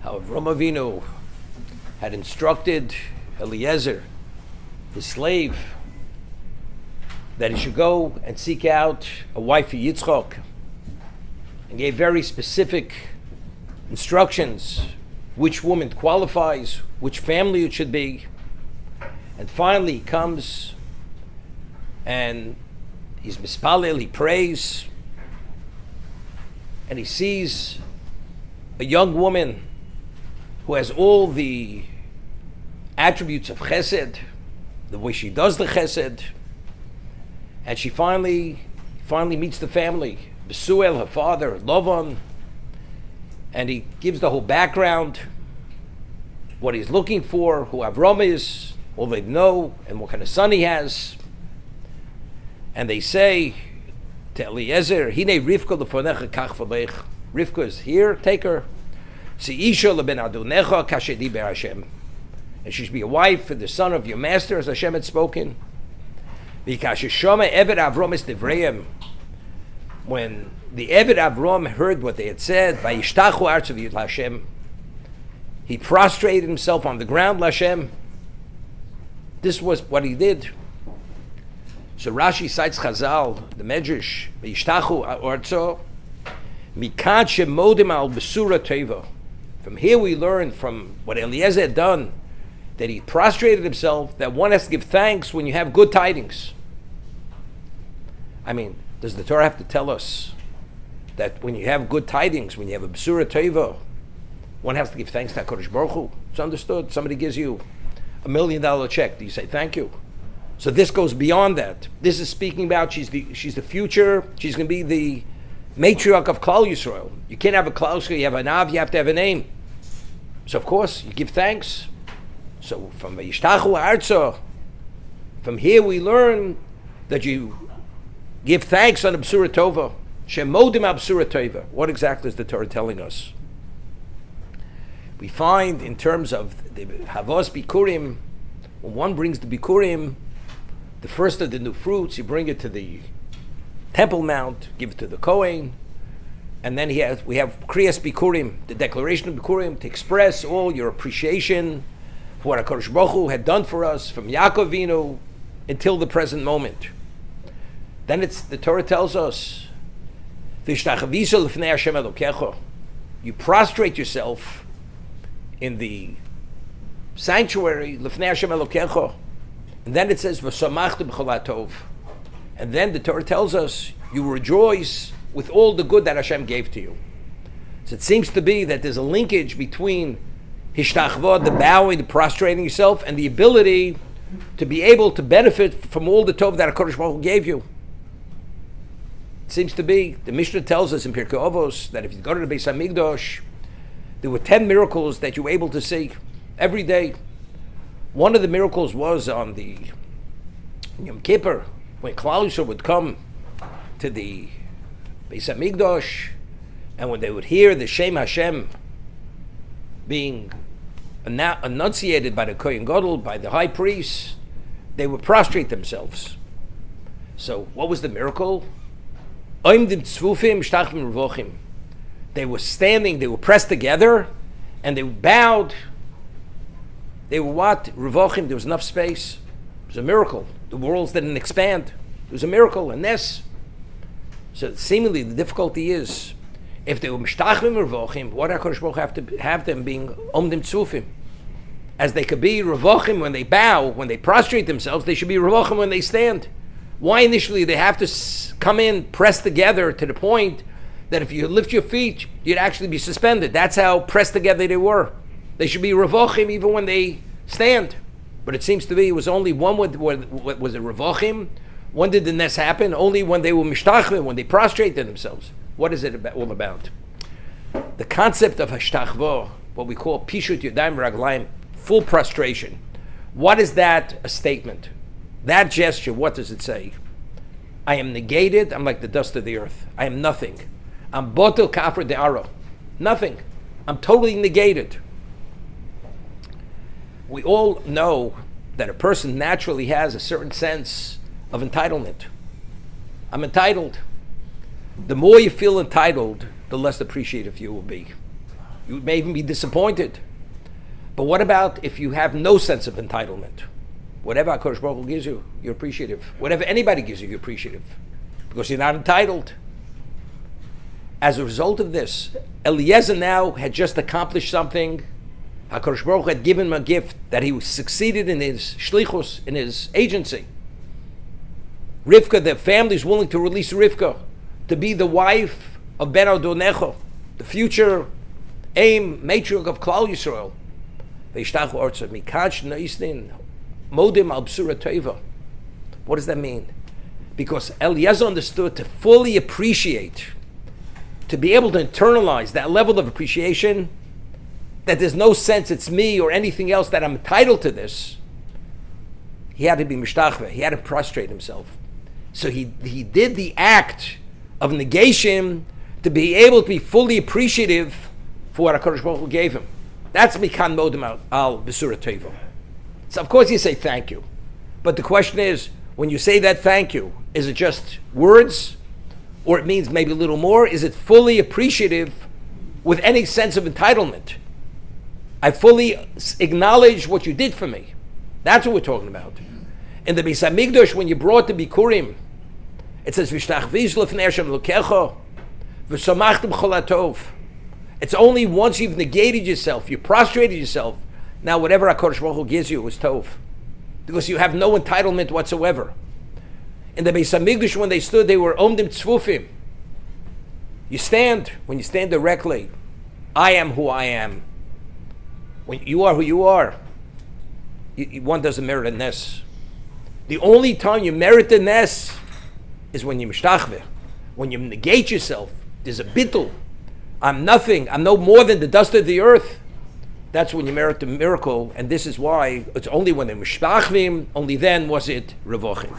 how Avraham Avinu had instructed Eliezer, his slave, that he should go and seek out a wife for Yitzchak, and gave very specific instructions which woman qualifies, which family it should be. And finally he comes and he's mispalel, he prays, and he sees a young woman who has all the attributes of chesed, the way she does the chesed, and she finally meets the family. Besuel, her father, Lavan, and he gives the whole background, what he's looking for, who Avram is, all they know, and what kind of son he has. And they say to Eliezer, Hine Rivka lefonecha kach v'lech. Rivka is here, take her. Si isha leben adonecha kashedi ber Hashem. And she should be a wife for the son of your master, as Hashem had spoken. Because Shema Eved Avram is Devreim. When the Eved Avram heard what they had said, Vayishtachu artzav Hashem, he prostrated himself on the ground, Hashem. This was what he did. So Rashi cites Chazal, the Medrash, Vayishtachu artzo, Mikan shemodim al besura teva. From here we learn from what Eliezer had done, that he prostrated himself, that one has to give thanks when you have good tidings. I mean, does the Torah have to tell us that when you have good tidings, when you have a Besura Teva, one has to give thanks to HaKadosh Baruch Hu? It's understood. Somebody gives you $1 million check. Do you say thank you? So this goes beyond that. This is speaking about she's the future. She's going to be the matriarch of Klal Yisrael. You can't have a Klal Yisrael. You have an Av. You have to have a name. So of course you give thanks. So from Yishtachu Arza, from here we learn that you give thanks on the B'sura Tova. Shemodim al B'sura Tova. What exactly is the Torah telling us? We find in terms of the Havos Bikurim, when one brings the Bikurim, the first of the new fruits, you bring it to the Temple Mount, give it to the Kohen, and then we have Kriyas Bikurim, the declaration of Bikurim, to express all your appreciation for what HaKadosh Baruch Hu had done for us from Yaakov Avinu until the present moment. Then the Torah tells us, you prostrate yourself in the sanctuary, lifnei Hashem Elokecha, and then it says, and then the Torah tells us, you rejoice with all the good that Hashem gave to you. So it seems to be that there's a linkage between hishtachva, the bowing, the prostrating yourself, and the ability to be able to benefit from all the tov that HaKadosh Baruch Hu gave you. It seems to be, the Mishnah tells us in Pirkei Avos that if you go to the Beis HaMikdash, there were 10 miracles that you were able to see every day. One of the miracles was on the Yom Kippur, when Klal Yisrael would come to the Beis HaMikdash, and when they would hear the Shem Hashem being enunciated by the Kohen Gadol, by the high priest, they would prostrate themselves. So what was the miracle? They were standing, they were pressed together, and they bowed. They were what? Revochim, there was enough space. It was a miracle. The worlds didn't expand. It was a miracle, a nes. So seemingly the difficulty is, if they were mishtachvim revochim, what HaKadosh Baruch Hu have to have them being omdim tzufim? As they could be revochim when they bow, when they prostrate themselves, they should be revochim when they stand. Why initially they have to come in pressed together to the point that if you lift your feet, you'd actually be suspended? That's how pressed together they were. They should be revochim even when they stand. But it seems to be it was only one was a revochim. When did the nes happen? Only when they were mishtachvim, when they prostrated themselves. What is it all about? The concept of hashtachvo, what we call pishut yadayim raglayim, full prostration. What is that a statement? That gesture, what does it say? I am negated, I'm like the dust of the earth. I am nothing. I'm botel kafir de'ara. Nothing. I'm totally negated. We all know that a person naturally has a certain sense of entitlement. I'm entitled. The more you feel entitled, the less appreciative you will be. You may even be disappointed. But what about if you have no sense of entitlement? Whatever HaKadosh Baruch Hu gives you, you're appreciative. Whatever anybody gives you, you're appreciative. Because you're not entitled. As a result of this, Eliezer now had just accomplished something. HaKadosh Baruch Hu had given him a gift that he succeeded in his shlichus, in his agency. Rivka, the family is willing to release Rivka to be the wife of Ben Adonecho, the future matriarch of Klal Yisrael. What does that mean? Because Eliezer understood to fully appreciate, to be able to internalize that level of appreciation, that there's no sense it's me or anything else that I'm entitled to this. He had to be mishtachve. He had to prostrate himself. So he did the act of negation to be able to be fully appreciative for what HaKadosh Baruch Hu gave him. That's mikan modim al b'sura teva. So of course you say thank you. But the question is, when you say that thank you, is it just words? Or it means maybe a little more? Is it fully appreciative with any sense of entitlement? I fully acknowledge what you did for me. That's what we're talking about. In the Beis HaMikdash, when you brought the Bikurim, it says, V'shtachviz lefnei Hashem Elokecha, v'samachtem chol hatov. It's only once you've negated yourself, you prostrated yourself, now whatever HaKadosh Baruch Hu gives you is tov. Because you have no entitlement whatsoever. In the Beis HaMikdash, when they stood, they were omdim tzvufim. You stand, when you stand directly, I am who I am. When you are who you are, one doesn't merit a nes. The only time you merit the nes is when you mishtachve. When you negate yourself, there's a bittul. I'm nothing. I'm no more than the dust of the earth. That's when you merit the miracle, and this is why it's only when they're mishtachvim, only then was it revochim.